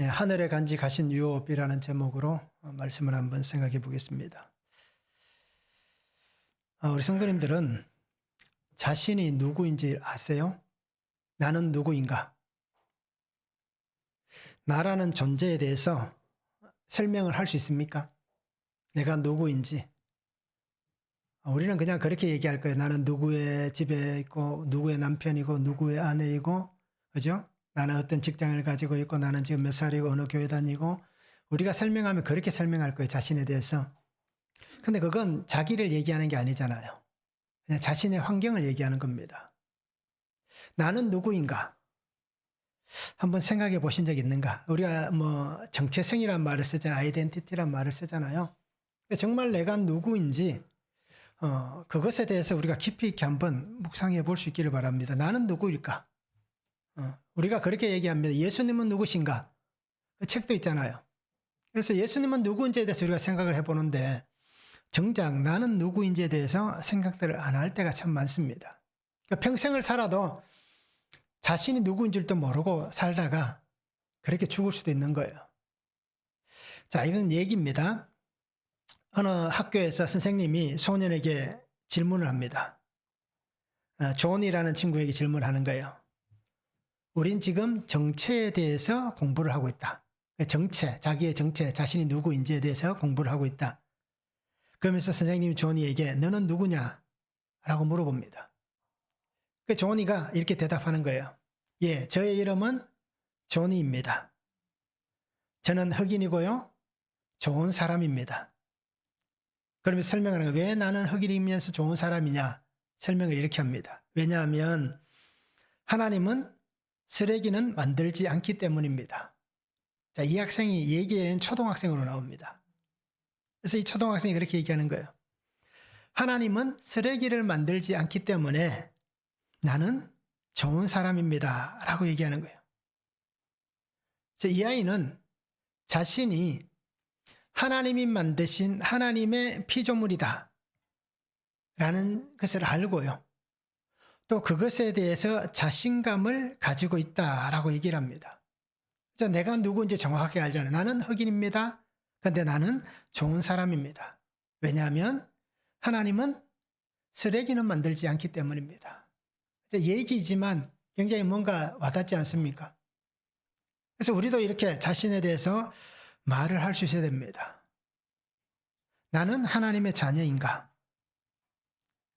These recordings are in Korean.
하늘에 간직하신 유업이라는 제목으로 말씀을 한번 생각해 보겠습니다. 우리 성도님들은 자신이 누구인지 아세요? 나는 누구인가? 나라는 존재에 대해서 설명을 할 수 있습니까? 내가 누구인지. 우리는 그냥 그렇게 얘기할 거예요. 나는 누구의 집에 있고, 누구의 남편이고, 누구의 아내이고, 그죠? 나는 어떤 직장을 가지고 있고, 나는 지금 몇 살이고, 어느 교회 다니고, 우리가 설명하면 그렇게 설명할 거예요. 자신에 대해서. 근데 그건 자기를 얘기하는 게 아니잖아요. 그냥 자신의 환경을 얘기하는 겁니다. 나는 누구인가? 한번 생각해 보신 적 있는가? 우리가 정체성이란 말을 쓰잖아요. 아이덴티티란 말을 쓰잖아요. 정말 내가 누구인지, 그것에 대해서 우리가 깊이 있게 한번 묵상해 볼 수 있기를 바랍니다. 나는 누구일까? 우리가 그렇게 얘기합니다. 예수님은 누구신가? 그 책도 있잖아요. 그래서 예수님은 누구인지에 대해서 우리가 생각을 해보는데, 정작 나는 누구인지에 대해서 생각들을 안 할 때가 참 많습니다. 그러니까 평생을 살아도 자신이 누구인지도 모르고 살다가 그렇게 죽을 수도 있는 거예요. 자, 이건 얘기입니다. 어느 학교에서 선생님이 소년에게 질문을 합니다. 존이라는 친구에게 질문하는 거예요. 우린 지금 정체에 대해서 공부를 하고 있다. 정체, 자기의 정체, 자신이 누구인지에 대해서 공부를 하고 있다. 그러면서 선생님이 존이에게 너는 누구냐? 라고 물어봅니다. 그 존이가 이렇게 대답하는 거예요. 예, 저의 이름은 존이입니다. 저는 흑인이고요. 좋은 사람입니다. 그러면서 설명하는 거예요. 왜 나는 흑인이면서 좋은 사람이냐? 설명을 이렇게 합니다. 왜냐하면 하나님은 쓰레기는 만들지 않기 때문입니다. 자, 이 학생이 얘기에는 초등학생으로 나옵니다. 그래서 이 초등학생이 그렇게 얘기하는 거예요. 하나님은 쓰레기를 만들지 않기 때문에 나는 좋은 사람입니다. 라고 얘기하는 거예요. 이 아이는 자신이 하나님이 만드신 하나님의 피조물이다. 라는 것을 알고요. 또 그것에 대해서 자신감을 가지고 있다라고 얘기를 합니다. 그래서 내가 누구인지 정확하게 알잖아요. 나는 흑인입니다. 그런데 나는 좋은 사람입니다. 왜냐하면 하나님은 쓰레기는 만들지 않기 때문입니다. 얘기지만 굉장히 뭔가 와닿지 않습니까? 그래서 우리도 이렇게 자신에 대해서 말을 할 수 있어야 됩니다. 나는 하나님의 자녀인가?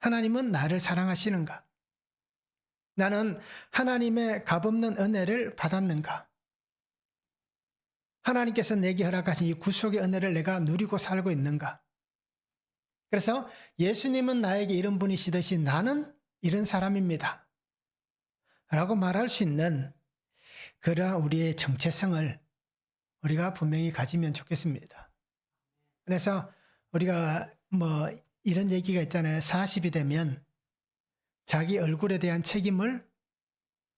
하나님은 나를 사랑하시는가? 나는 하나님의 값없는 은혜를 받았는가? 하나님께서 내게 허락하신 이 구속의 은혜를 내가 누리고 살고 있는가? 그래서 예수님은 나에게 이런 분이시듯이 나는 이런 사람입니다. 라고 말할 수 있는 그러한 우리의 정체성을 우리가 분명히 가지면 좋겠습니다. 그래서 우리가 이런 얘기가 있잖아요. 40이 되면 자기 얼굴에 대한 책임을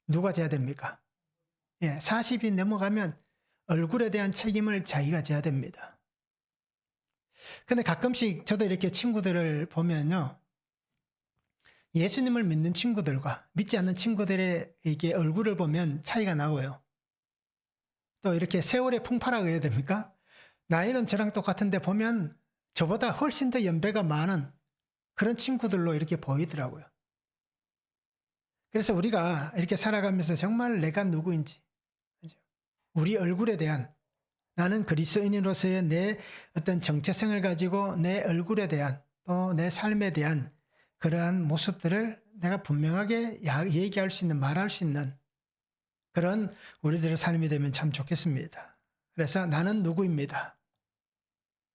누가 져야 됩니까? 40이 넘어가면 얼굴에 대한 책임을 자기가 져야 됩니다. 근데 가끔씩 저도 이렇게 친구들을 보면요. 예수님을 믿는 친구들과 믿지 않는 친구들의 이게 얼굴을 보면 차이가 나고요. 또 이렇게 세월의 풍파라고 해야 됩니까? 나이는 저랑 똑같은데 보면 저보다 훨씬 더 연배가 많은 그런 친구들로 이렇게 보이더라고요. 그래서 우리가 이렇게 살아가면서 정말 내가 누구인지, 우리 얼굴에 대한 나는 그리스도인으로서의 내 어떤 정체성을 가지고 내 얼굴에 대한 또 내 삶에 대한 그러한 모습들을 내가 분명하게 얘기할 수 있는, 말할 수 있는 그런 우리들의 삶이 되면 참 좋겠습니다. 그래서 나는 누구입니다.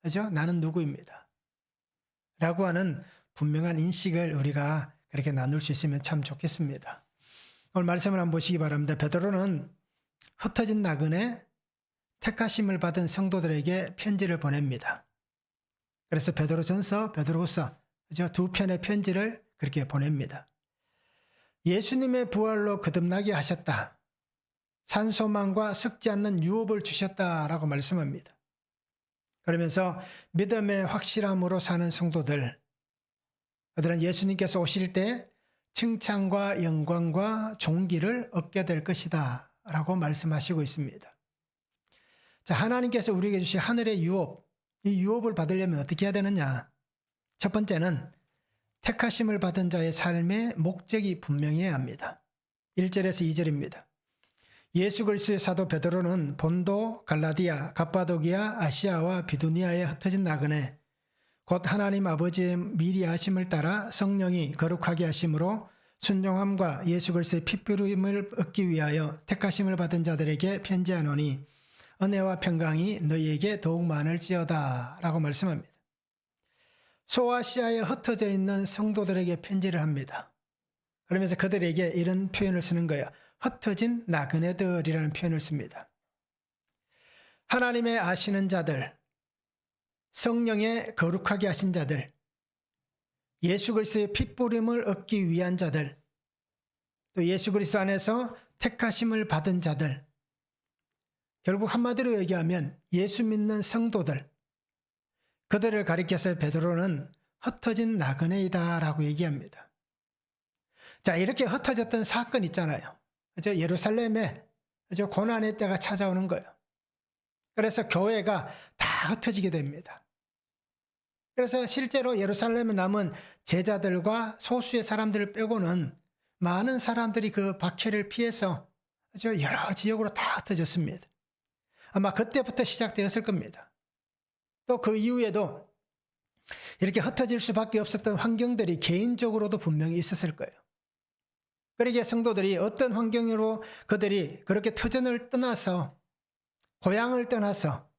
그죠? 나는 누구입니다. 라고 하는 분명한 인식을 우리가 그렇게 나눌 수 있으면 참 좋겠습니다. 오늘 말씀을 한번 보시기 바랍니다. 베드로는 흩어진 나그네 택하심을 받은 성도들에게 편지를 보냅니다. 그래서 베드로전서, 베드로후서 두 편의 편지를 그렇게 보냅니다. 예수님의 부활로 거듭나게 하셨다. 산소망과 썩지 않는 유업을 주셨다라고 말씀합니다. 그러면서 믿음의 확실함으로 사는 성도들, 그들은 예수님께서 오실 때 칭찬과 영광과 존귀를 얻게 될 것이다 라고 말씀하시고 있습니다. 자, 하나님께서 우리에게 주신 하늘의 유업, 이 유업을 받으려면 어떻게 해야 되느냐? 첫 번째는 택하심을 받은 자의 삶의 목적이 분명해야 합니다. 1절에서 2절입니다. 예수 그리스도의 사도 베드로는 본도, 갈라디아, 갑바도기아, 아시아와 비두니아에 흩어진 나그네, 곧 하나님 아버지의 미리 하심을 따라 성령이 거룩하게 하심으로 순종함과 예수 그리스도의 피부름을 얻기 위하여 택하심을 받은 자들에게 편지하노니 은혜와 평강이 너희에게 더욱 많을지어다 라고 말씀합니다. 소아시아에 흩어져 있는 성도들에게 편지를 합니다. 그러면서 그들에게 이런 표현을 쓰는 거예요. 흩어진 나그네들이라는 표현을 씁니다. 하나님의 아시는 자들, 성령의 거룩하게 하신 자들, 예수 그리스도의 핏부림을 얻기 위한 자들, 또 예수 그리스도 안에서 택하심을 받은 자들, 결국 한마디로 얘기하면 예수 믿는 성도들, 그들을 가리켜서 베드로는 흩어진 나그네이다 라고 얘기합니다. 자, 이렇게 흩어졌던 사건 있잖아요. 그죠? 예루살렘에 그죠? 고난의 때가 찾아오는 거예요. 그래서 교회가 다 흩어지게 됩니다. 그래서 실제로 예루살렘에 남은 제자들과 소수의 사람들을 빼고는 많은 사람들이 그 박해를 피해서 그죠? 여러 지역으로 다 흩어졌습니다. 아마 그때부터 시작되었을 겁니다. 또 그 이후에도 이렇게 흩어질 수밖에 없었던 환경들이 개인적으로도 분명히 있었을 거예요. 그러기에 성도들이 어떤 환경으로 그들이 그렇게 터전을 떠나서 고향을 떠나서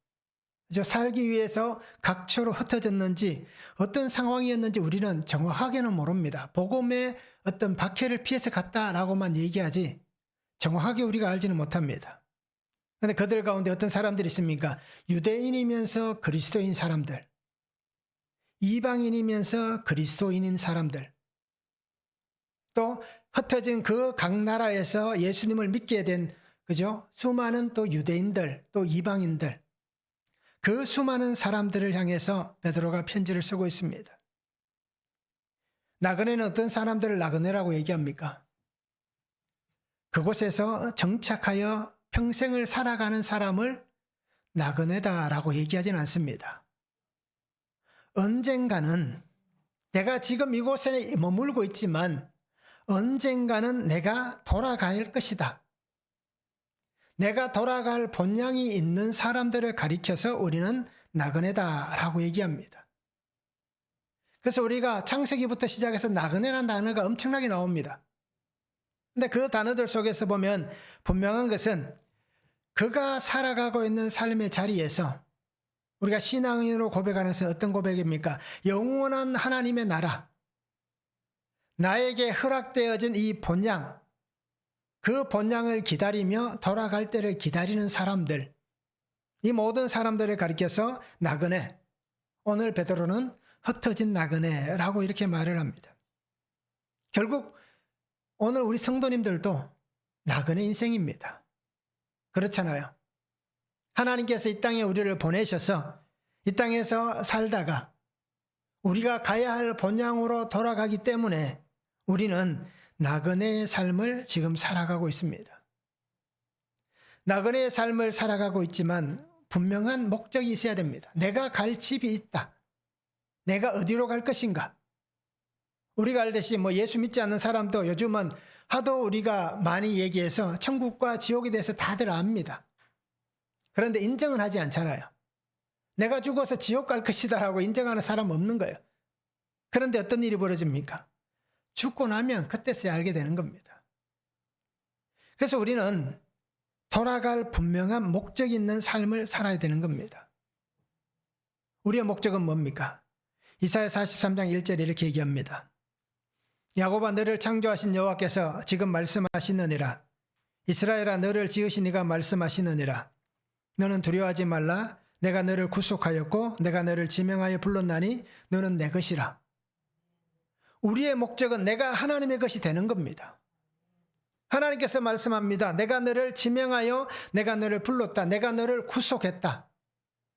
살기 위해서 각처로 흩어졌는지 어떤 상황이었는지 우리는 정확하게는 모릅니다. 복음의 어떤 박해를 피해서 갔다라고만 얘기하지 정확하게 우리가 알지는 못합니다. 그런데 그들 가운데 어떤 사람들이 있습니까? 유대인이면서 그리스도인 사람들, 이방인이면서 그리스도인인 사람들, 또 흩어진 그 각 나라에서 예수님을 믿게 된 그죠? 수많은 또 유대인들, 또 이방인들, 그 수많은 사람들을 향해서 베드로가 편지를 쓰고 있습니다. 나그네는 어떤 사람들을 나그네라고 얘기합니까? 그곳에서 정착하여 평생을 살아가는 사람을 나그네다라고 얘기하지는 않습니다. 언젠가는 내가 지금 이곳에 머물고 있지만 언젠가는 내가 돌아갈 것이다. 내가 돌아갈 본향이 있는 사람들을 가리켜서 우리는 나그네다라고 얘기합니다. 그래서 우리가 창세기부터 시작해서 나그네라는 단어가 엄청나게 나옵니다. 근데 그 단어들 속에서 보면 분명한 것은 그가 살아가고 있는 삶의 자리에서 우리가 신앙인으로 고백하는 것은 어떤 고백입니까? 영원한 하나님의 나라, 나에게 허락되어진 이 본향, 그 본향을 기다리며 돌아갈 때를 기다리는 사람들, 이 모든 사람들을 가리켜서 나그네, 오늘 베드로는 흩어진 나그네라고 이렇게 말을 합니다. 결국 오늘 우리 성도님들도 나그네 인생입니다. 그렇잖아요. 하나님께서 이 땅에 우리를 보내셔서 이 땅에서 살다가 우리가 가야 할 본향으로 돌아가기 때문에 우리는 나그네의 삶을 지금 살아가고 있습니다. 나그네의 삶을 살아가고 있지만 분명한 목적이 있어야 됩니다. 내가 갈 집이 있다. 내가 어디로 갈 것인가? 우리가 알듯이 예수 믿지 않는 사람도 요즘은 하도 우리가 많이 얘기해서 천국과 지옥에 대해서 다들 압니다. 그런데 인정은 하지 않잖아요. 내가 죽어서 지옥 갈 것이다라고 인정하는 사람 없는 거예요. 그런데 어떤 일이 벌어집니까? 죽고 나면 그때서야 알게 되는 겁니다. 그래서 우리는 돌아갈 분명한 목적이 있는 삶을 살아야 되는 겁니다. 우리의 목적은 뭡니까? 이사야 43장 1절에 이렇게 얘기합니다. 야곱아 너를 창조하신 여호와께서 지금 말씀하시느니라. 이스라엘아 너를 지으신 이가 말씀하시느니라. 너는 두려워하지 말라. 내가 너를 구속하였고 내가 너를 지명하여 불렀나니 너는 내 것이라. 우리의 목적은 내가 하나님의 것이 되는 겁니다. 하나님께서 말씀합니다. 내가 너를 지명하여 내가 너를 불렀다. 내가 너를 구속했다.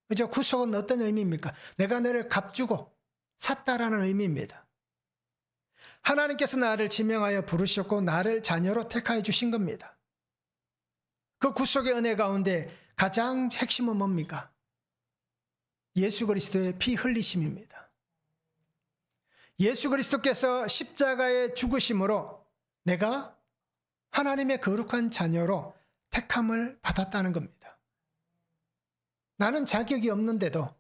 그죠? 구속은 어떤 의미입니까? 내가 너를 값주고 샀다라는 의미입니다. 하나님께서 나를 지명하여 부르셨고 나를 자녀로 택하여 주신 겁니다. 그 구속의 은혜 가운데 가장 핵심은 뭡니까? 예수 그리스도의 피 흘리심입니다. 예수 그리스도께서 십자가의 죽으심으로 내가 하나님의 거룩한 자녀로 택함을 받았다는 겁니다. 나는 자격이 없는데도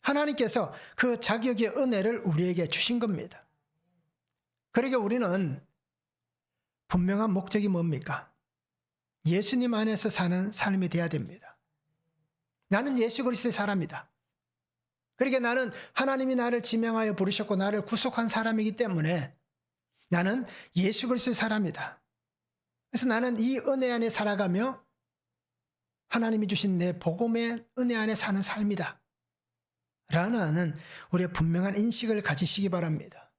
하나님께서 그 자격의 은혜를 우리에게 주신 겁니다. 그러니까 우리는 분명한 목적이 뭡니까? 예수님 안에서 사는 삶이 되어야 됩니다. 나는 예수 그리스도의 사람이다. 그러니까 나는 하나님이 나를 지명하여 부르셨고 나를 구속한 사람이기 때문에 나는 예수 그리스도의 사람이다. 그래서 나는 이 은혜 안에 살아가며 하나님이 주신 내 복음의 은혜 안에 사는 삶이다. 라는 우리의 분명한 인식을 가지시기 바랍니다.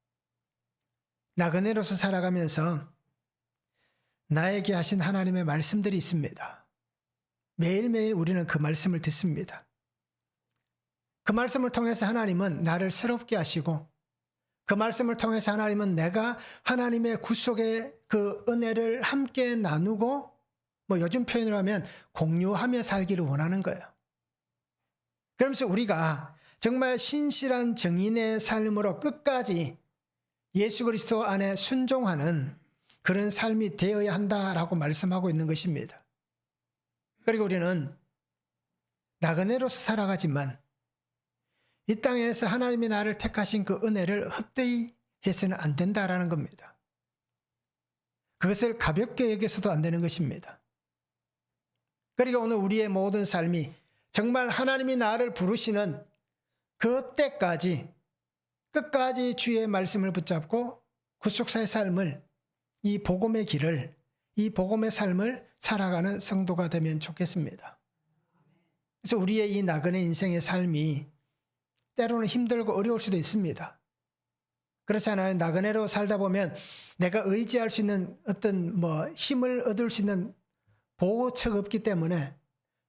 나그네로서 살아가면서 나에게 하신 하나님의 말씀들이 있습니다. 매일매일 우리는 그 말씀을 듣습니다. 그 말씀을 통해서 하나님은 나를 새롭게 하시고 그 말씀을 통해서 하나님은 내가 하나님의 구속의 그 은혜를 함께 나누고 요즘 표현으로 하면 공유하며 살기를 원하는 거예요. 그러면서 우리가 정말 신실한 증인의 삶으로 끝까지 예수 그리스도 안에 순종하는 그런 삶이 되어야 한다라고 말씀하고 있는 것입니다. 그리고 우리는 나그네로서 살아가지만 이 땅에서 하나님이 나를 택하신 그 은혜를 헛되이 해서는 안 된다라는 겁니다. 그것을 가볍게 여겨서도 안 되는 것입니다. 그러니까 오늘 우리의 모든 삶이 정말 하나님이 나를 부르시는 그 때까지 끝까지 주의 말씀을 붙잡고 구속사의 삶을, 이 복음의 길을, 이 복음의 삶을 살아가는 성도가 되면 좋겠습니다. 그래서 우리의 이 나그네 인생의 삶이 때로는 힘들고 어려울 수도 있습니다. 그렇잖아요. 나그네로 살다 보면 내가 의지할 수 있는 어떤 힘을 얻을 수 있는 보호처가 없기 때문에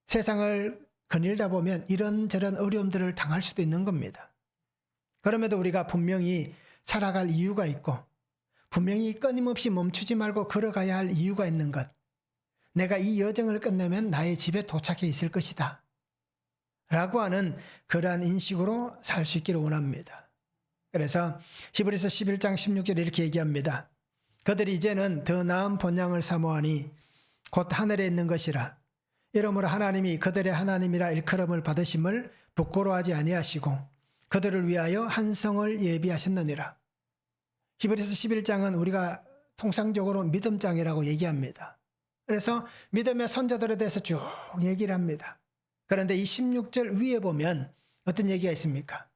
세상을 거닐다 보면 이런저런 어려움들을 당할 수도 있는 겁니다. 그럼에도 우리가 분명히 살아갈 이유가 있고 분명히 끊임없이 멈추지 말고 걸어가야 할 이유가 있는 것. 내가 이 여정을 끝내면 나의 집에 도착해 있을 것이다. 라고 하는 그러한 인식으로 살 수 있기를 원합니다. 그래서 히브리서 11장 16절에 이렇게 얘기합니다. 그들이 이제는 더 나은 본향을 사모하니 곧 하늘에 있는 것이라. 이러므로 하나님이 그들의 하나님이라 일컬음을 받으심을 부끄러워하지 아니하시고 그들을 위하여 한 성을 예비하셨느니라. 히브리서 11장은 우리가 통상적으로 믿음장이라고 얘기합니다. 그래서 믿음의 선자들에 대해서 쭉 얘기를 합니다. 그런데 이 16절 위에 보면 어떤 얘기가 있습니까?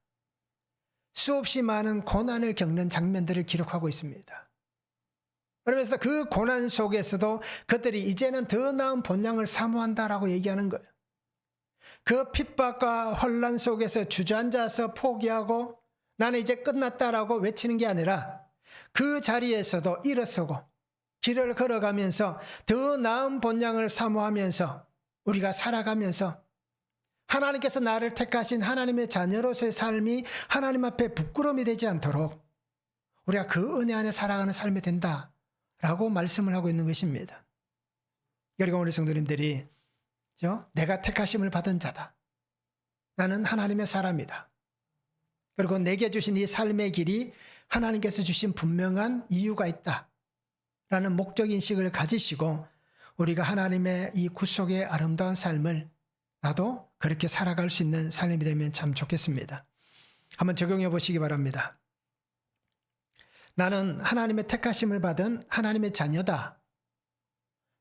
수없이 많은 고난을 겪는 장면들을 기록하고 있습니다. 그러면서 그 고난 속에서도 그들이 이제는 더 나은 본향을 사모한다라고 얘기하는 거예요. 그 핍박과 혼란 속에서 주저앉아서 포기하고 나는 이제 끝났다라고 외치는 게 아니라 그 자리에서도 일어서고 길을 걸어가면서 더 나은 본향을 사모하면서 우리가 살아가면서 하나님께서 나를 택하신 하나님의 자녀로서의 삶이 하나님 앞에 부끄러움이 되지 않도록 우리가 그 은혜 안에 살아가는 삶이 된다라고 말씀을 하고 있는 것입니다. 그리고 우리 성도님들이 내가 택하심을 받은 자다. 나는 하나님의 사람이다. 그리고 내게 주신 이 삶의 길이 하나님께서 주신 분명한 이유가 있다. 라는 목적인식을 가지시고 우리가 하나님의 이 구속의 아름다운 삶을 나도 그렇게 살아갈 수 있는 삶이 되면 참 좋겠습니다. 한번 적용해 보시기 바랍니다. 나는 하나님의 택하심을 받은 하나님의 자녀다.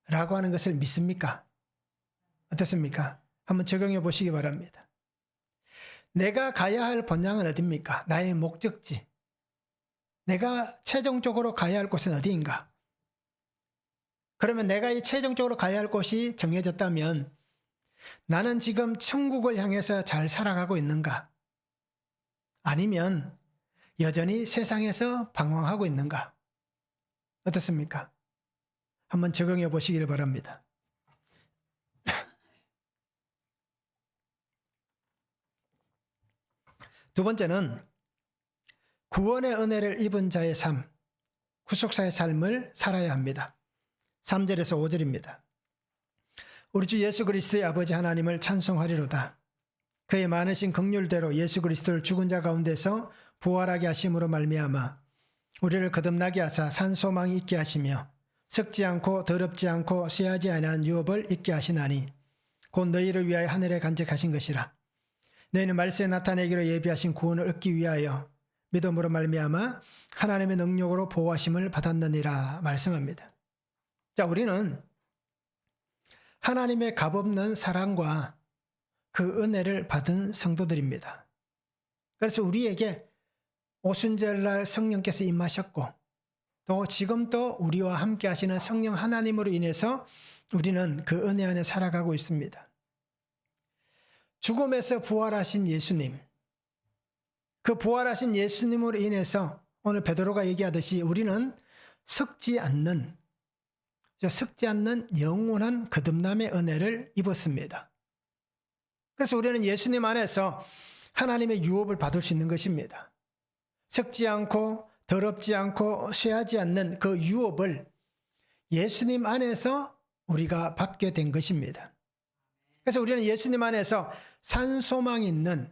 라고 하는 것을 믿습니까? 어떻습니까? 한번 적용해 보시기 바랍니다. 내가 가야 할 본향은 어디입니까? 나의 목적지. 내가 최종적으로 가야 할 곳은 어디인가? 그러면 내가 이 최종적으로 가야 할 곳이 정해졌다면 나는 지금 천국을 향해서 잘 살아가고 있는가? 아니면 여전히 세상에서 방황하고 있는가? 어떻습니까? 한번 적용해 보시기를 바랍니다. 두 번째는 구원의 은혜를 입은 자의 삶, 구속사의 삶을 살아야 합니다. 3절에서 5절입니다. 우리 주 예수 그리스도의 아버지 하나님을 찬송하리로다. 그의 많으신 긍휼대로 예수 그리스도를 죽은 자 가운데서 부활하게 하심으로 말미암아 우리를 거듭나게 하사 산소망이 있게 하시며 썩지 않고 더럽지 않고 쇠하지 아니한 유업을 있게 하시나니 곧 너희를 위하여 하늘에 간직하신 것이라. 너희는 말세에 나타내기로 예비하신 구원을 얻기 위하여 믿음으로 말미암아 하나님의 능력으로 보호하심을 받았느니라 말씀합니다. 자, 우리는 하나님의 값없는 사랑과 그 은혜를 받은 성도들입니다. 그래서 우리에게 오순절날 성령께서 임하셨고 또 지금도 우리와 함께 하시는 성령 하나님으로 인해서 우리는 그 은혜 안에 살아가고 있습니다. 죽음에서 부활하신 예수님, 그 부활하신 예수님으로 인해서 오늘 베드로가 얘기하듯이 우리는 썩지 않는 영원한 거듭남의 은혜를 입었습니다. 그래서 우리는 예수님 안에서 하나님의 유업을 받을 수 있는 것입니다. 썩지 않고 더럽지 않고 쇠하지 않는 그 유업을 예수님 안에서 우리가 받게 된 것입니다. 그래서 우리는 예수님 안에서 산소망이 있는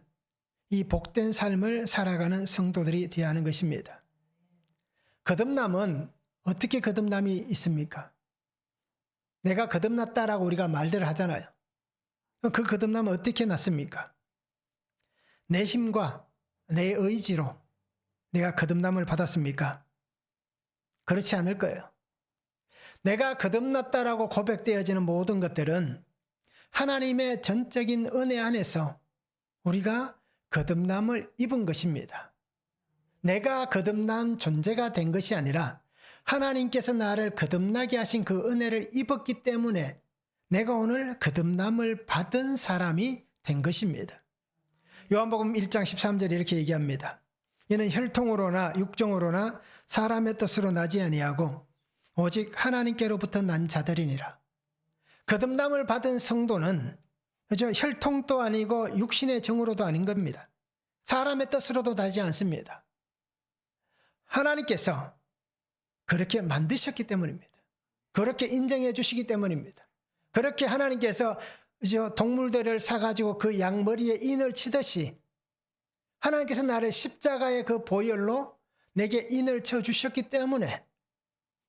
이 복된 삶을 살아가는 성도들이 되어야 하는 것입니다. 거듭남은 어떻게 거듭남이 있습니까? 내가 거듭났다라고 우리가 말들을 하잖아요. 그 거듭남은 어떻게 났습니까? 내 힘과 내 의지로 내가 거듭남을 받았습니까? 그렇지 않을 거예요. 내가 거듭났다라고 고백되어지는 모든 것들은 하나님의 전적인 은혜 안에서 우리가 거듭남을 입은 것입니다. 내가 거듭난 존재가 된 것이 아니라 하나님께서 나를 거듭나게 하신 그 은혜를 입었기 때문에 내가 오늘 거듭남을 받은 사람이 된 것입니다. 요한복음 1장 13절에 이렇게 얘기합니다. 이는 혈통으로나 육정으로나 사람의 뜻으로 나지 아니하고 오직 하나님께로부터 난 자들이니라. 거듭남을 받은 성도는 혈통도 아니고 육신의 정으로도 아닌 겁니다. 사람의 뜻으로도 나지 않습니다. 하나님께서 그렇게 만드셨기 때문입니다. 그렇게 인정해 주시기 때문입니다. 그렇게 하나님께서 동물들을 사가지고 그 양머리에 인을 치듯이 하나님께서 나를 십자가의 그 보혈로 내게 인을 쳐주셨기 때문에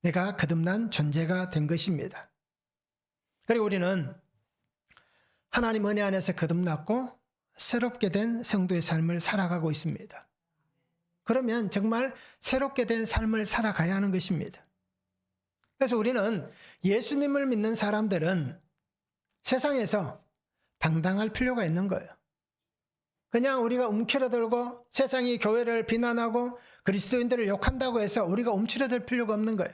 내가 거듭난 존재가 된 것입니다. 그리고 우리는 하나님 은혜 안에서 거듭났고 새롭게 된 성도의 삶을 살아가고 있습니다. 그러면 정말 새롭게 된 삶을 살아가야 하는 것입니다. 그래서 우리는 예수님을 믿는 사람들은 세상에서 당당할 필요가 있는 거예요. 그냥 우리가 움츠러들고 세상이 교회를 비난하고 그리스도인들을 욕한다고 해서 우리가 움츠러들 필요가 없는 거예요.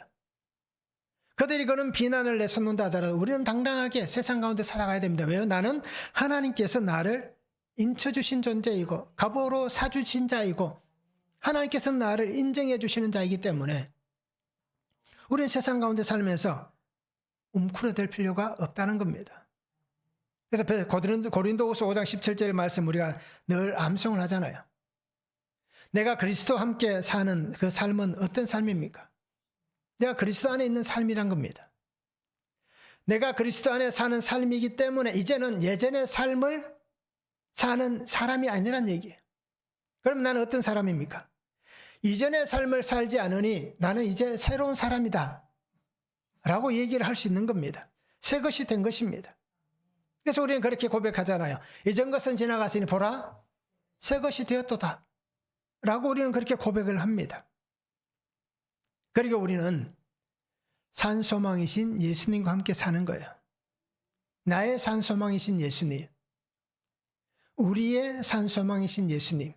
그들이 그런 비난을 내쏟는다 하더라도 우리는 당당하게 세상 가운데 살아가야 됩니다. 왜요? 나는 하나님께서 나를 인쳐주신 존재이고 값으로 사주신 자이고 하나님께서 나를 인정해 주시는 자이기 때문에 우리는 세상 가운데 살면서 움츠러들 필요가 없다는 겁니다. 그래서 고린도후서 5장 17절 말씀 우리가 늘 암송을 하잖아요. 내가 그리스도와 함께 사는 그 삶은 어떤 삶입니까? 내가 그리스도 안에 있는 삶이란 겁니다. 내가 그리스도 안에 사는 삶이기 때문에 이제는 예전의 삶을 사는 사람이 아니란 얘기예요. 그럼 나는 어떤 사람입니까? 이전의 삶을 살지 않으니 나는 이제 새로운 사람이다 라고 얘기를 할 수 있는 겁니다. 새 것이 된 것입니다. 그래서 우리는 그렇게 고백하잖아요. 이전 것은 지나갔으니 보라 새 것이 되었도다 라고 우리는 그렇게 고백을 합니다. 그리고 우리는 산소망이신 예수님과 함께 사는 거예요. 나의 산소망이신 예수님, 우리의 산소망이신 예수님,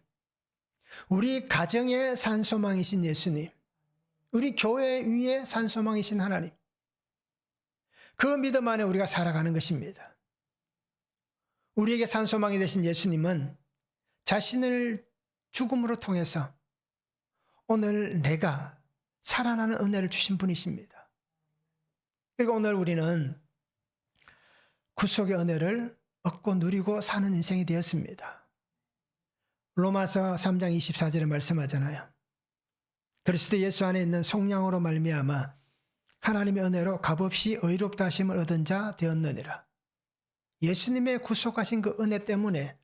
우리 가정의 산소망이신 예수님, 우리 교회 위의 산소망이신 하나님, 그 믿음 안에 우리가 살아가는 것입니다. 우리에게 산소망이 되신 예수님은 자신을 죽음으로 통해서 오늘 내가 살아나는 은혜를 주신 분이십니다. 그리고 오늘 우리는 구속의 은혜를 얻고 누리고 사는 인생이 되었습니다. 로마서 3장 24절에 말씀하잖아요. 그리스도 예수 안에 있는 속량으로 말미암아 하나님의 은혜로 값없이 의롭다 하심을 얻은 자 되었느니라. 예수님의 구속하신 그 은혜 때문에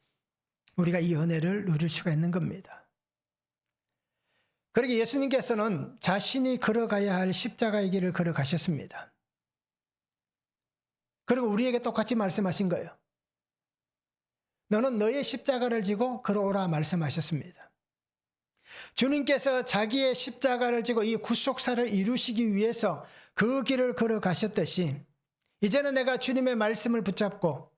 우리가 이 은혜를 누릴 수가 있는 겁니다. 그러게 예수님께서는 자신이 걸어가야 할 십자가의 길을 걸어가셨습니다. 그리고 우리에게 똑같이 말씀하신 거예요. 너는 너의 십자가를 지고 걸어오라 말씀하셨습니다. 주님께서 자기의 십자가를 지고 이 구속사를 이루시기 위해서 그 길을 걸어가셨듯이 이제는 내가 주님의 말씀을 붙잡고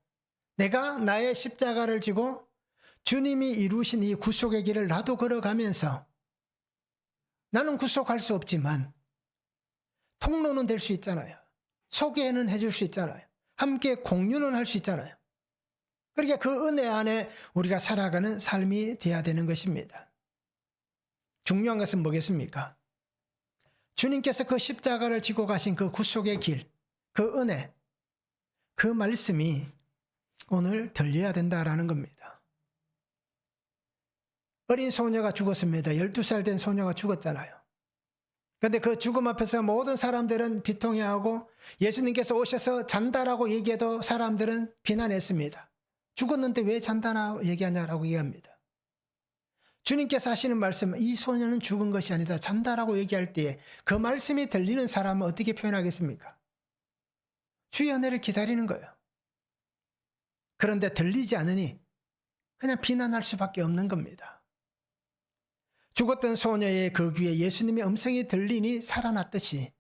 내가 나의 십자가를 지고 주님이 이루신 이 구속의 길을 나도 걸어가면서 나는 구속할 수 없지만 통로는 될 수 있잖아요. 소개는 해줄 수 있잖아요. 함께 공유는 할 수 있잖아요. 그러니까 그 은혜 안에 우리가 살아가는 삶이 돼야 되는 것입니다. 중요한 것은 뭐겠습니까? 주님께서 그 십자가를 지고 가신 그 구속의 길, 그 은혜, 그 말씀이 오늘 들려야 된다라는 겁니다. 어린 소녀가 죽었습니다. 12살 된 소녀가 죽었잖아요. 그런데 그 죽음 앞에서 모든 사람들은 비통해하고 예수님께서 오셔서 잔다라고 얘기해도 사람들은 비난했습니다. 죽었는데 왜 잔다라고 얘기하냐라고 얘기합니다. 주님께서 하시는 말씀, 이 소녀는 죽은 것이 아니다. 잔다라고 얘기할 때에 그 말씀이 들리는 사람은 어떻게 표현하겠습니까? 주의 은혜를 기다리는 거예요. 그런데 들리지 않으니 그냥 비난할 수밖에 없는 겁니다. 죽었던 소녀의 그 귀에 예수님의 음성이 들리니 살아났듯이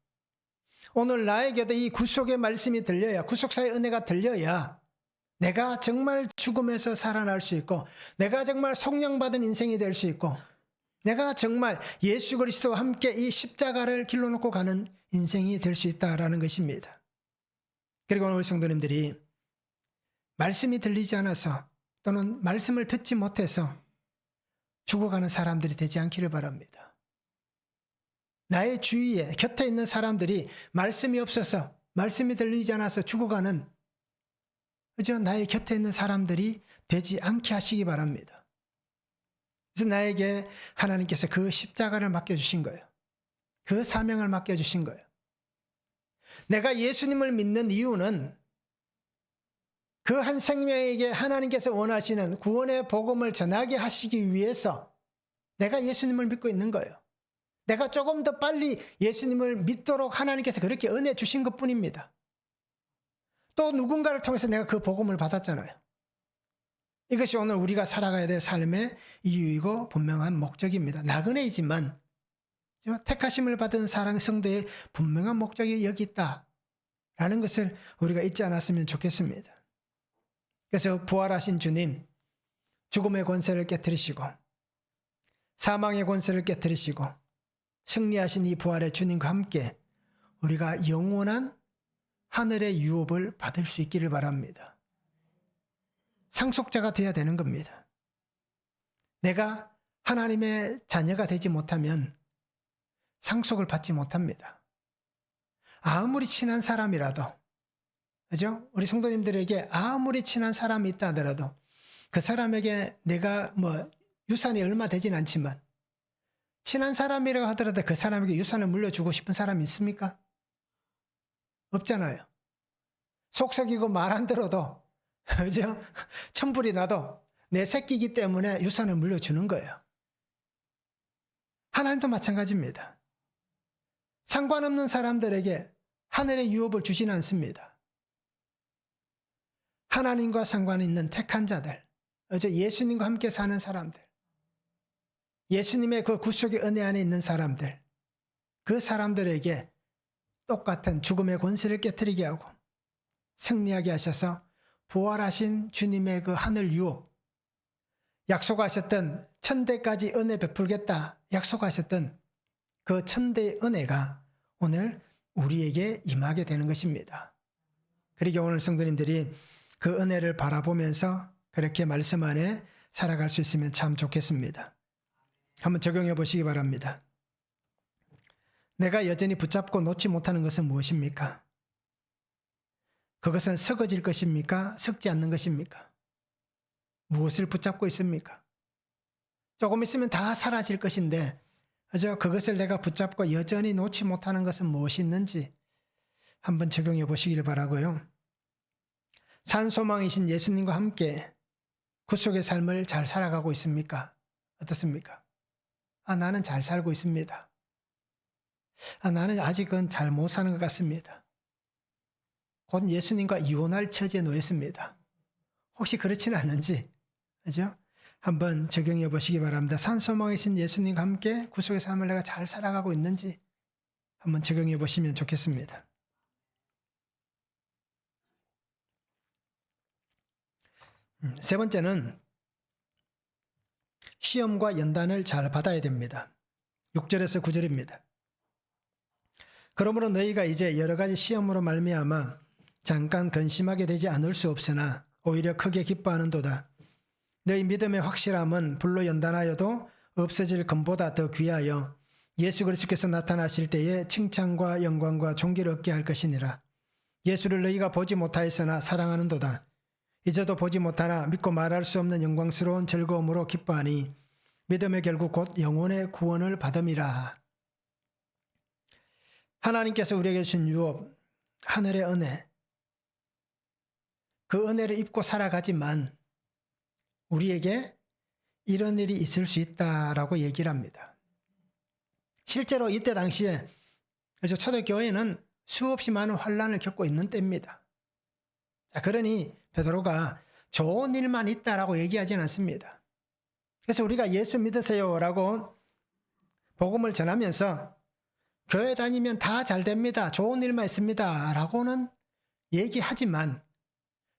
오늘 나에게도 이 구속의 말씀이 들려야, 구속사의 은혜가 들려야 내가 정말 죽음에서 살아날 수 있고 내가 정말 속량받은 인생이 될 수 있고 내가 정말 예수 그리스도와 함께 이 십자가를 길러 놓고 가는 인생이 될 수 있다라는 것입니다. 그리고 오늘 성도님들이 말씀이 들리지 않아서 또는 말씀을 듣지 못해서 죽어가는 사람들이 되지 않기를 바랍니다. 나의 주위에 곁에 있는 사람들이 말씀이 없어서 말씀이 들리지 않아서 죽어가는 그죠? 나의 곁에 있는 사람들이 되지 않게 하시기 바랍니다. 그래서 나에게 하나님께서 그 십자가를 맡겨주신 거예요. 그 사명을 맡겨주신 거예요. 내가 예수님을 믿는 이유는 그 한 생명에게 하나님께서 원하시는 구원의 복음을 전하게 하시기 위해서 내가 예수님을 믿고 있는 거예요. 내가 조금 더 빨리 예수님을 믿도록 하나님께서 그렇게 은혜 주신 것뿐입니다. 또 누군가를 통해서 내가 그 복음을 받았잖아요. 이것이 오늘 우리가 살아가야 될 삶의 이유이고 분명한 목적입니다. 나그네이지만 택하심을 받은 사랑 성도의 분명한 목적이 여기 있다라는 것을 우리가 잊지 않았으면 좋겠습니다. 그래서 부활하신 주님, 죽음의 권세를 깨뜨리시고 사망의 권세를 깨뜨리시고 승리하신 이 부활의 주님과 함께 우리가 영원한 하늘의 유업을 받을 수 있기를 바랍니다. 상속자가 되어야 되는 겁니다. 내가 하나님의 자녀가 되지 못하면 상속을 받지 못합니다. 아무리 친한 사람이라도, 그죠? 우리 성도님들에게 아무리 친한 사람이 있다 하더라도 그 사람에게 내가 유산이 얼마 되진 않지만 친한 사람이라고 하더라도 그 사람에게 유산을 물려주고 싶은 사람이 있습니까? 없잖아요. 속썩이고 말 안 들어도, 그죠? 천불이 나도 내 새끼이기 때문에 유산을 물려주는 거예요. 하나님도 마찬가지입니다. 상관없는 사람들에게 하늘의 유업을 주지는 않습니다. 하나님과 상관 있는 택한 자들, 예수님과 함께 사는 사람들, 예수님의 그 구속의 은혜 안에 있는 사람들, 그 사람들에게 똑같은 죽음의 권세를 깨뜨리게 하고 승리하게 하셔서 부활하신 주님의 그 하늘 유업, 약속하셨던 천대까지 은혜 베풀겠다 약속하셨던 그 천대의 은혜가 오늘 우리에게 임하게 되는 것입니다. 그러게 오늘 성도님들이 그 은혜를 바라보면서 그렇게 말씀 안에 살아갈 수 있으면 참 좋겠습니다. 한번 적용해 보시기 바랍니다. 내가 여전히 붙잡고 놓지 못하는 것은 무엇입니까? 그것은 썩어질 것입니까? 썩지 않는 것입니까? 무엇을 붙잡고 있습니까? 조금 있으면 다 사라질 것인데 그것을 내가 붙잡고 여전히 놓지 못하는 것은 무엇이 있는지 한번 적용해 보시길 바라고요. 산소망이신 예수님과 함께 구속의 삶을 잘 살아가고 있습니까? 어떻습니까? 나는 잘 살고 있습니다. 나는 아직은 잘 못 사는 것 같습니다. 곧 예수님과 이혼할 처지에 놓였습니다. 혹시 그렇지는 않은지, 그죠? 한번 적용해 보시기 바랍니다. 산소망이신 예수님과 함께 구속의 삶을 내가 잘 살아가고 있는지 한번 적용해 보시면 좋겠습니다. 세 번째는 시험과 연단을 잘 받아야 됩니다. 6절에서 9절입니다. 그러므로 너희가 이제 여러 가지 시험으로 말미암아 잠깐 근심하게 되지 않을 수 없으나 오히려 크게 기뻐하는도다. 너희 믿음의 확실함은 불로 연단하여도 없어질 금보다 더 귀하여 예수 그리스도께서 나타나실 때에 칭찬과 영광과 존귀를 얻게 할 것이니라. 예수를 너희가 보지 못하였으나 사랑하는도다. 이제도 보지 못하나 믿고 말할 수 없는 영광스러운 즐거움으로 기뻐하니 믿음의 결국 곧 영혼의 구원을 받음이라. 하나님께서 우리에게 주신 유업, 하늘의 은혜, 그 은혜를 입고 살아가지만 우리에게 이런 일이 있을 수 있다라고 얘기를 합니다. 실제로 이때 당시에 초대교회는 수없이 많은 환난을 겪고 있는 때입니다. 자, 그러니 베드로가 좋은 일만 있다라고 얘기하지는 않습니다. 그래서 우리가 예수 믿으세요라고 복음을 전하면서 교회 다니면 다 잘 됩니다. 좋은 일만 있습니다. 라고는 얘기하지만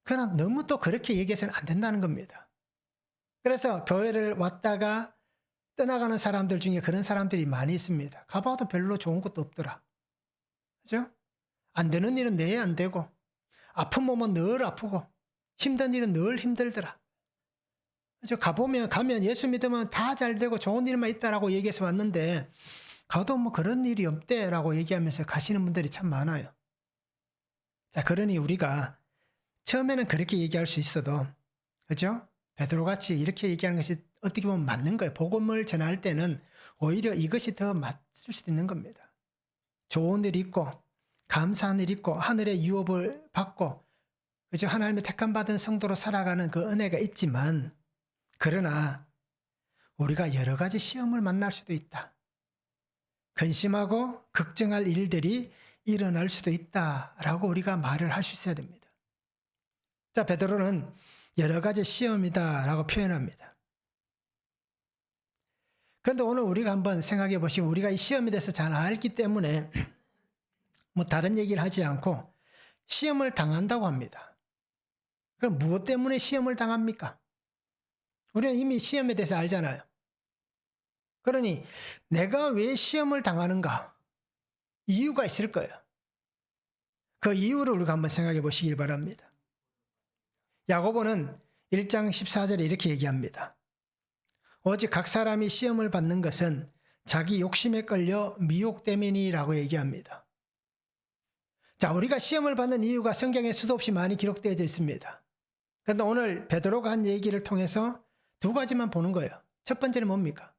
그러나 너무 또 그렇게 얘기해서는 안 된다는 겁니다. 그래서 교회를 왔다가 떠나가는 사람들 중에 그런 사람들이 많이 있습니다. 가봐도 별로 좋은 것도 없더라. 그죠? 안 되는 일은 내 안 되고 아픈 몸은 늘 아프고 힘든 일은 늘 힘들더라. 그죠? 가면 예수 믿으면 다 잘 되고 좋은 일만 있다라고 얘기해서 왔는데 가도 뭐 그런 일이 없대라고 얘기하면서 가시는 분들이 참 많아요. 자, 그러니 우리가 처음에는 그렇게 얘기할 수 있어도, 그죠? 베드로같이 이렇게 얘기하는 것이 어떻게 보면 맞는 거예요. 복음을 전할 때는 오히려 이것이 더 맞을 수도 있는 겁니다. 좋은 일이 있고 감사한 일이 있고 하늘의 유업을 받고, 그죠? 하나님의 택함 받은 성도로 살아가는 그 은혜가 있지만, 그러나 우리가 여러 가지 시험을 만날 수도 있다. 근심하고 걱정할 일들이 일어날 수도 있다라고 우리가 말을 할 수 있어야 됩니다. 자, 베드로는 여러 가지 시험이다라고 표현합니다. 그런데 오늘 우리가 한번 생각해 보시면 우리가 이 시험에 대해서 잘 알기 때문에 뭐 다른 얘기를 하지 않고 시험을 당한다고 합니다. 그럼 무엇 때문에 시험을 당합니까? 우리는 이미 시험에 대해서 알잖아요. 그러니 내가 왜 시험을 당하는가? 이유가 있을 거예요. 그 이유를 우리가 한번 생각해 보시길 바랍니다. 야고보는 1장 14절에 이렇게 얘기합니다. 오직 각 사람이 시험을 받는 것은 자기 욕심에 끌려 미혹됨이니라고 얘기합니다. 자, 우리가 시험을 받는 이유가 성경에 수도 없이 많이 기록되어 있습니다. 그런데 오늘 베드로가 한 얘기를 통해서 두 가지만 보는 거예요. 첫 번째는 뭡니까?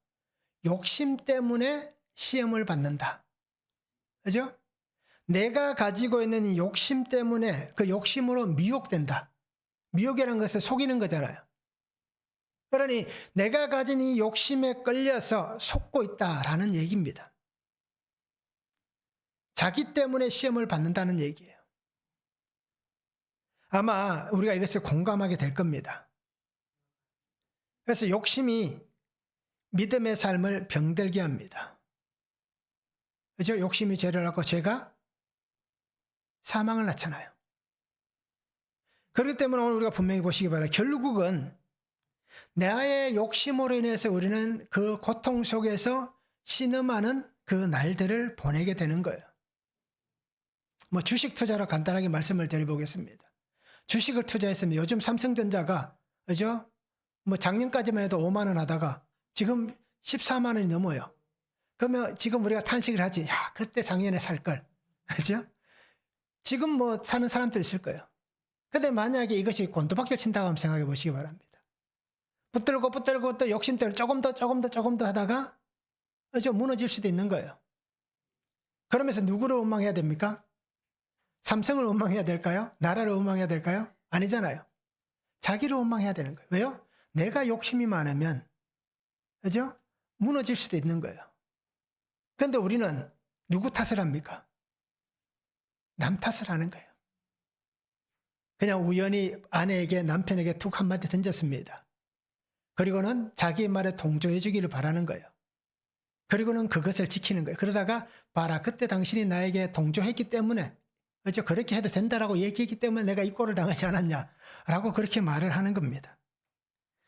욕심 때문에 시험을 받는다. 그죠? 내가 가지고 있는 이 욕심 때문에 그 욕심으로 미혹된다. 미혹이라는 것을 속이는 거잖아요. 그러니 내가 가진 이 욕심에 끌려서 속고 있다라는 얘기입니다. 자기 때문에 시험을 받는다는 얘기예요. 아마 우리가 이것을 공감하게 될 겁니다. 그래서 욕심이 믿음의 삶을 병들게 합니다. 그죠? 욕심이 죄를 낳고 죄가 사망을 낳잖아요. 그렇기 때문에 오늘 우리가 분명히 보시기 바랍니다. 결국은 나의 욕심으로 인해서 우리는 그 고통 속에서 신음하는 그 날들을 보내게 되는 거예요. 뭐 주식 투자로 간단하게 말씀을 드려보겠습니다. 주식을 투자했으면 요즘 삼성전자가, 그죠? 뭐 작년까지만 해도 5만 원 하다가 지금 14만 원이 넘어요. 그러면 지금 우리가 탄식을 하지. 야, 그때 작년에 살 걸. 그죠? 지금 뭐 사는 사람들 있을 거예요. 근데 만약에 이것이 곤두박질 친다고 한번 생각해 보시기 바랍니다. 붙들고 또 욕심 때문에 조금 더 하다가 그죠? 무너질 수도 있는 거예요. 그러면서 누구를 원망해야 됩니까? 삼성을 원망해야 될까요? 나라를 원망해야 될까요? 아니잖아요. 자기를 원망해야 되는 거예요. 왜요? 내가 욕심이 많으면, 그죠? 무너질 수도 있는 거예요. 그런데 우리는 누구 탓을 합니까? 남 탓을 하는 거예요. 그냥 우연히 아내에게 남편에게 툭 한마디 던졌습니다. 그리고는 자기 말에 동조해 주기를 바라는 거예요. 그리고는 그것을 지키는 거예요. 그러다가 봐라, 그때 당신이 나에게 동조했기 때문에, 그렇죠? 그렇게 해도 된다라고 얘기했기 때문에 내가 이 꼴을 당하지 않았냐라고 그렇게 말을 하는 겁니다.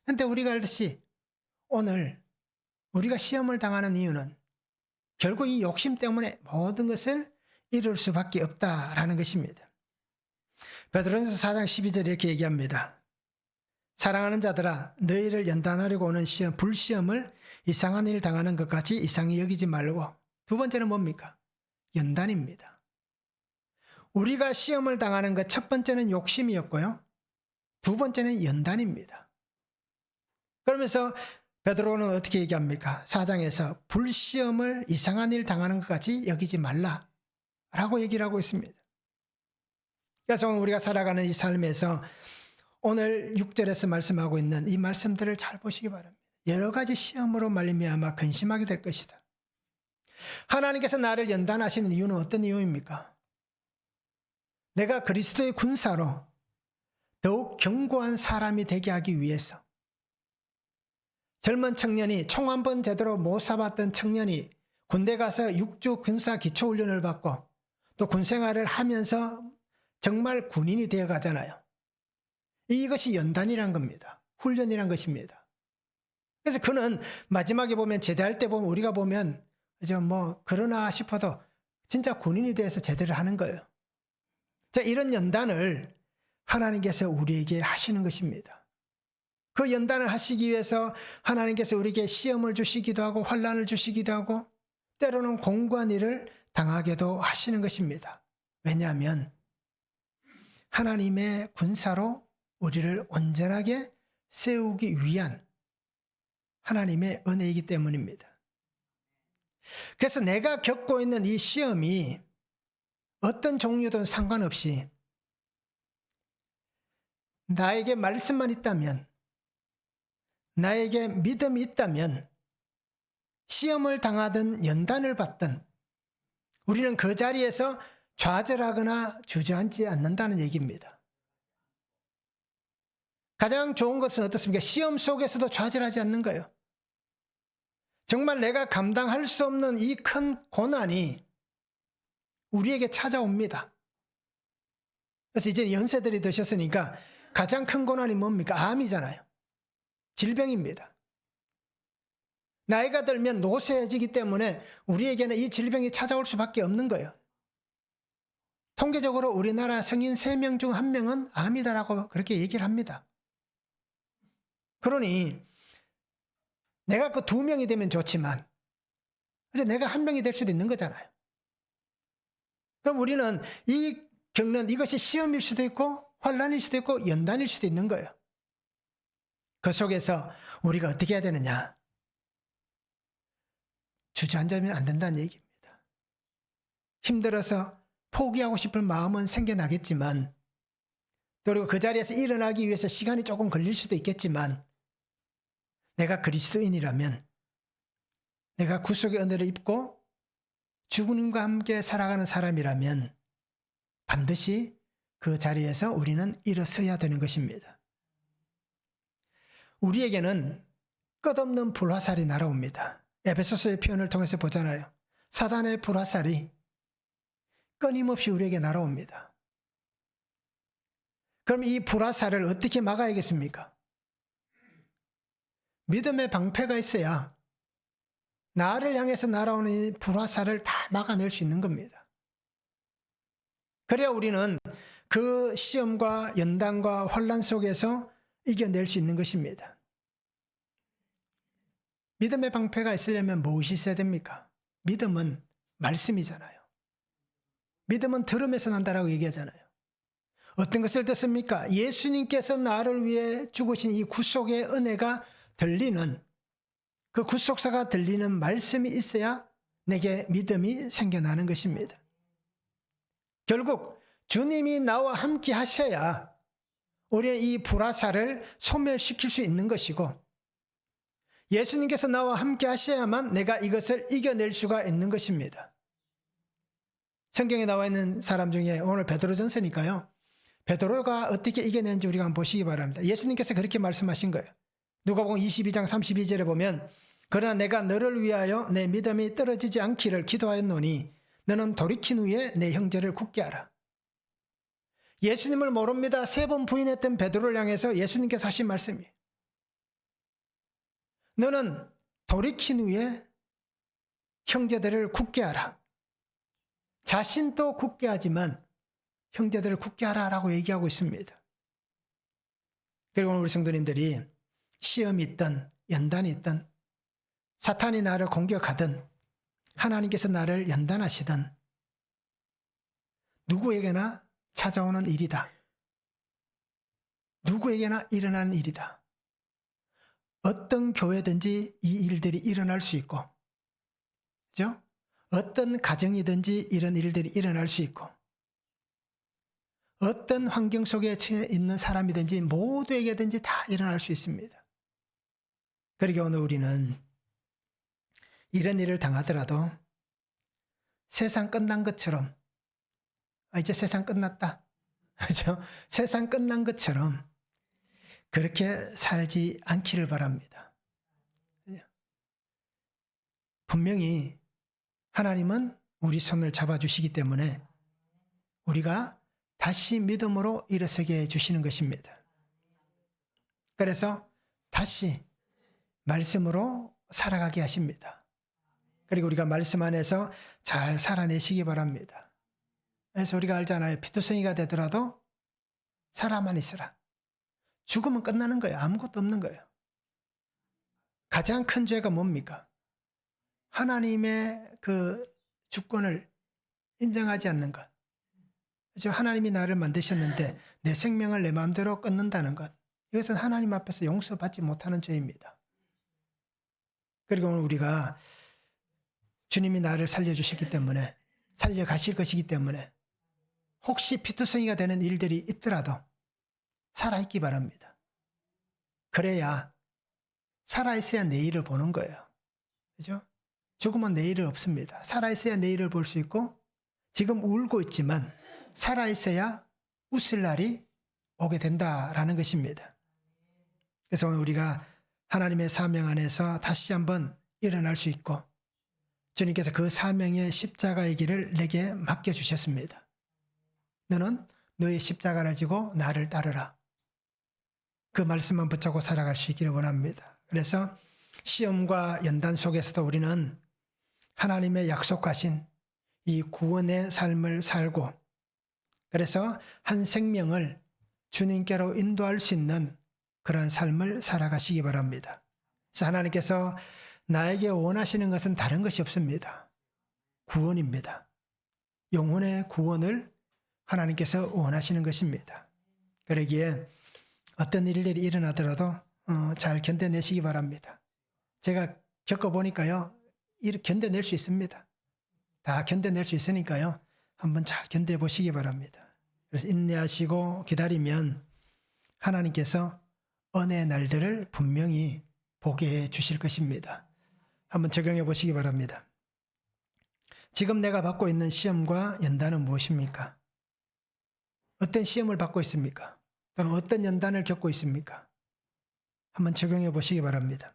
그런데 우리가 알듯이 오늘 우리가 시험을 당하는 이유는 결국 이 욕심 때문에 모든 것을 이룰 수밖에 없다라는 것입니다. 베드로전서 4장 12절에 이렇게 얘기합니다. 사랑하는 자들아, 너희를 연단하려고 오는 시험, 불시험을 이상한 일 당하는 것 같이 이상히 여기지 말고. 두 번째는 뭡니까? 연단입니다. 우리가 시험을 당하는 것, 첫 번째는 욕심이었고요. 두 번째는 연단입니다. 그러면서 베드로는 어떻게 얘기합니까? 4장에서 불시험을 이상한 일 당하는 것 같이 여기지 말라라고 얘기를 하고 있습니다. 그래서 우리가 살아가는 이 삶에서 오늘 6절에서 말씀하고 있는 이 말씀들을 잘 보시기 바랍니다. 여러 가지 시험으로 말미암아 근심하게 될 것이다. 하나님께서 나를 연단하시는 이유는 어떤 이유입니까? 내가 그리스도의 군사로 더욱 견고한 사람이 되게 하기 위해서. 젊은 청년이 총 한 번 제대로 못 쏴봤던 청년이 군대 가서 6주 군사 기초훈련을 받고 또 군생활을 하면서 정말 군인이 되어 가잖아요. 이것이 연단이란 겁니다. 훈련이란 것입니다. 그래서 그는 마지막에 보면 제대할 때 보면 우리가 보면 이제 뭐 그러나 싶어도 진짜 군인이 되어서 제대를 하는 거예요. 자, 이런 연단을 하나님께서 우리에게 하시는 것입니다. 그 연단을 하시기 위해서 하나님께서 우리에게 시험을 주시기도 하고 환난을 주시기도 하고 때로는 공고한 일을 당하게도 하시는 것입니다. 왜냐하면 하나님의 군사로 우리를 온전하게 세우기 위한 하나님의 은혜이기 때문입니다. 그래서 내가 겪고 있는 이 시험이 어떤 종류든 상관없이 나에게 말씀만 있다면, 나에게 믿음이 있다면 시험을 당하든 연단을 받든 우리는 그 자리에서 좌절하거나 주저앉지 않는다는 얘기입니다. 가장 좋은 것은 어떻습니까? 시험 속에서도 좌절하지 않는 거예요. 정말 내가 감당할 수 없는 이 큰 고난이 우리에게 찾아옵니다. 그래서 이제 연세들이 드셨으니까 가장 큰 고난이 뭡니까? 암이잖아요. 질병입니다. 나이가 들면 노쇠해지기 때문에 우리에게는 이 질병이 찾아올 수밖에 없는 거예요. 통계적으로 우리나라 성인 3명 중 1명은 암이다라고 그렇게 얘기를 합니다. 그러니 내가 그 2명이 되면 좋지만 이제 내가 1명이 될 수도 있는 거잖아요. 그럼 우리는 이 겪는 이것이 시험일 수도 있고 환난일 수도 있고 연단일 수도 있는 거예요. 그 속에서 우리가 어떻게 해야 되느냐? 주저앉으면 안 된다는 얘기입니다. 힘들어서 포기하고 싶을 마음은 생겨나겠지만 그리고 그 자리에서 일어나기 위해서 시간이 조금 걸릴 수도 있겠지만 내가 그리스도인이라면 내가 구속의 은혜를 입고 주님과 함께 살아가는 사람이라면 반드시 그 자리에서 우리는 일어서야 되는 것입니다. 우리에게는 끝없는 불화살이 날아옵니다. 에베소서의 표현을 통해서 보잖아요. 사단의 불화살이 끊임없이 우리에게 날아옵니다. 그럼 이 불화살을 어떻게 막아야겠습니까? 믿음의 방패가 있어야 나를 향해서 날아오는 이 불화살을 다 막아낼 수 있는 겁니다. 그래야 우리는 그 시험과 연단과 환난 속에서 이겨낼 수 있는 것입니다. 믿음의 방패가 있으려면 무엇이 있어야 됩니까? 믿음은 말씀이잖아요. 믿음은 들음에서 난다라고 얘기하잖아요. 어떤 것을 듣습니까? 예수님께서 나를 위해 죽으신 이 구속의 은혜가 들리는, 그 구속사가 들리는 말씀이 있어야 내게 믿음이 생겨나는 것입니다. 결국 주님이 나와 함께 하셔야 우리는 이 불화살을 소멸시킬 수 있는 것이고 예수님께서 나와 함께 하셔야만 내가 이것을 이겨낼 수가 있는 것입니다. 성경에 나와 있는 사람 중에 오늘 베드로전서니까요. 베드로가 어떻게 이겨낸지 우리가 한번 보시기 바랍니다. 예수님께서 그렇게 말씀하신 거예요. 누가복음 22장 32절에 보면 그러나 내가 너를 위하여 내 믿음이 떨어지지 않기를 기도하였노니 너는 돌이킨 후에 내 형제를 굳게 하라. 예수님을 모릅니다. 3번 부인했던 베드로를 향해서 예수님께서 하신 말씀이에요. 너는 돌이킨 후에 형제들을 굳게 하라. 자신도 굳게 하지만 형제들을 굳게 하라라고 얘기하고 있습니다. 그리고 오늘 우리 성도님들이 시험이 있든 연단이 있든 사탄이 나를 공격하든 하나님께서 나를 연단하시든 누구에게나 찾아오는 일이다. 누구에게나 일어나는 일이다. 어떤 교회든지 이 일들이 일어날 수 있고, 그죠? 어떤 가정이든지 이런 일들이 일어날 수 있고, 어떤 환경 속에 있는 사람이든지 모두에게든지 다 일어날 수 있습니다. 그러니까 오늘 우리는 이런 일을 당하더라도 세상 끝난 것처럼, 이제 세상 끝났다. 그죠? 세상 끝난 것처럼 그렇게 살지 않기를 바랍니다. 분명히 하나님은 우리 손을 잡아주시기 때문에 우리가 다시 믿음으로 일어서게 해주시는 것입니다. 그래서 다시 말씀으로 살아가게 하십니다. 그리고 우리가 말씀 안에서 잘 살아내시기 바랍니다. 그래서 우리가 알잖아요. 피투성이가 되더라도 살아만 있으라. 죽으면 끝나는 거예요. 아무것도 없는 거예요. 가장 큰 죄가 뭡니까? 하나님의 그 주권을 인정하지 않는 것. 그렇죠? 하나님이 나를 만드셨는데 내 생명을 내 마음대로 끊는다는 것. 이것은 하나님 앞에서 용서받지 못하는 죄입니다. 그리고 오늘 우리가 주님이 나를 살려주시기 때문에 살려가실 것이기 때문에 혹시 피투성이가 되는 일들이 있더라도 살아있기 바랍니다. 그래야 살아있어야 내일을 보는 거예요. 그죠? 죽으면 내일은 없습니다. 살아있어야 내일을 볼 수 있고 지금 울고 있지만 살아있어야 웃을 날이 오게 된다라는 것입니다. 그래서 오늘 우리가 하나님의 사명 안에서 다시 한번 일어날 수 있고 주님께서 그 사명의 십자가의 길을 내게 맡겨주셨습니다. 너는 너의 십자가를 지고 나를 따르라. 그 말씀만 붙잡고 살아갈 수 있기를 원합니다. 그래서 시험과 연단 속에서도 우리는 하나님의 약속하신 이 구원의 삶을 살고 그래서 한 생명을 주님께로 인도할 수 있는 그런 삶을 살아가시기 바랍니다. 그래서 하나님께서 나에게 원하시는 것은 다른 것이 없습니다. 구원입니다. 영혼의 구원을 하나님께서 원하시는 것입니다. 그러기에 어떤 일들이 일어나더라도 잘 견뎌내시기 바랍니다. 제가 겪어보니까요. 견뎌낼 수 있습니다. 다 견뎌낼 수 있으니까요. 한번 잘 견뎌보시기 바랍니다. 그래서 인내하시고 기다리면 하나님께서 은혜의 날들을 분명히 보게 해 주실 것입니다. 한번 적용해 보시기 바랍니다. 지금 내가 받고 있는 시험과 연단은 무엇입니까? 어떤 시험을 받고 있습니까? 또는 어떤 연단을 겪고 있습니까? 한번 적용해 보시기 바랍니다.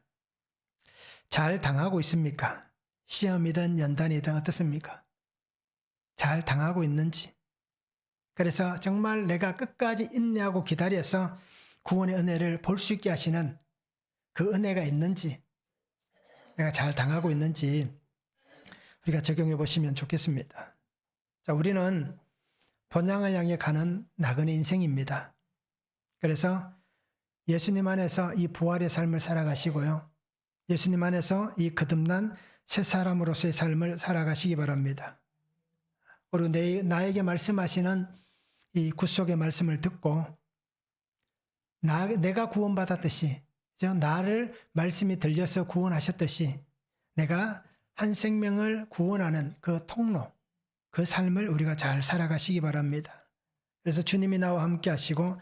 잘 당하고 있습니까? 시험이든 연단이든 어떻습니까? 잘 당하고 있는지. 그래서 정말 내가 끝까지 인내하고 기다려서 구원의 은혜를 볼 수 있게 하시는 그 은혜가 있는지, 내가 잘 당하고 있는지 우리가 적용해 보시면 좋겠습니다. 자, 우리는 본향을 향해 가는 나그네 인생입니다. 그래서 예수님 안에서 이 부활의 삶을 살아가시고요. 예수님 안에서 이 거듭난 새 사람으로서의 삶을 살아가시기 바랍니다. 그리고 나에게 말씀하시는 이 구속의 말씀을 듣고 내가 구원받았듯이 나를 말씀이 들려서 구원하셨듯이 내가 한 생명을 구원하는 그 통로, 그 삶을 우리가 잘 살아가시기 바랍니다. 그래서 주님이 나와 함께 하시고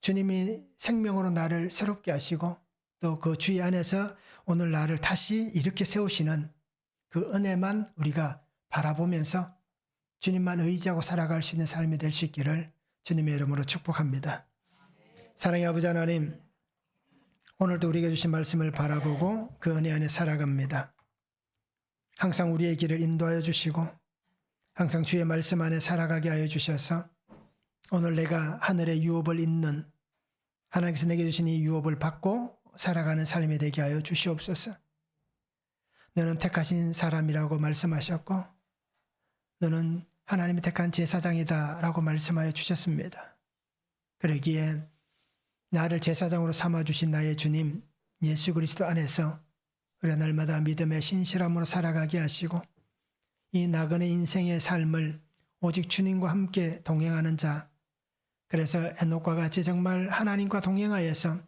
주님이 생명으로 나를 새롭게 하시고 또 그 주의 안에서 오늘 나를 다시 이렇게 세우시는 그 은혜만 우리가 바라보면서 주님만 의지하고 살아갈 수 있는 삶이 될 수 있기를 주님의 이름으로 축복합니다. 사랑의 아버지 하나님, 오늘도 우리에게 주신 말씀을 바라보고 그 은혜 안에 살아갑니다. 항상 우리의 길을 인도하여 주시고 항상 주의 말씀 안에 살아가게 하여 주셔서 오늘 내가 하늘의 유업을 잇는, 하나님께서 내게 주신 이 유업을 받고 살아가는 삶이 되게 하여 주시옵소서. 너는 택하신 사람이라고 말씀하셨고 너는 하나님이 택한 제사장이다 라고 말씀하여 주셨습니다. 그러기에 나를 제사장으로 삼아주신 나의 주님 예수 그리스도 안에서 우리가 날마다 믿음의 신실함으로 살아가게 하시고 이 나그네 인생의 삶을 오직 주님과 함께 동행하는 자, 그래서 에녹과 같이 정말 하나님과 동행하여서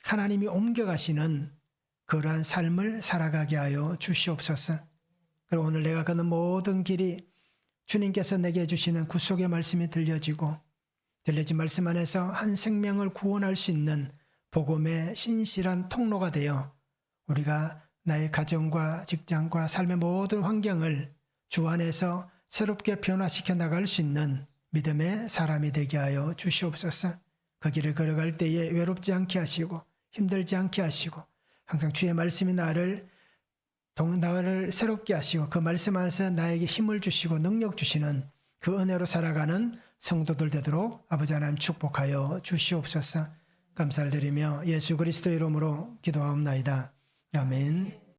하나님이 옮겨가시는 그러한 삶을 살아가게 하여 주시옵소서. 그리고 오늘 내가 걷는 모든 길이 주님께서 내게 주시는 구속의 말씀이 들려진 말씀 안에서 한 생명을 구원할 수 있는 복음의 신실한 통로가 되어 우리가 나의 가정과 직장과 삶의 모든 환경을 주 안에서 새롭게 변화시켜 나갈 수 있는 믿음의 사람이 되게 하여 주시옵소서. 그 길을 걸어갈 때에 외롭지 않게 하시고 힘들지 않게 하시고 항상 주의 말씀이 나를 새롭게 하시고 그 말씀 안에서 나에게 힘을 주시고 능력 주시는 그 은혜로 살아가는 성도들 되도록 아버지 하나님 축복하여 주시옵소서. 감사를 드리며 예수 그리스도 이름으로 기도하옵나이다. 아멘.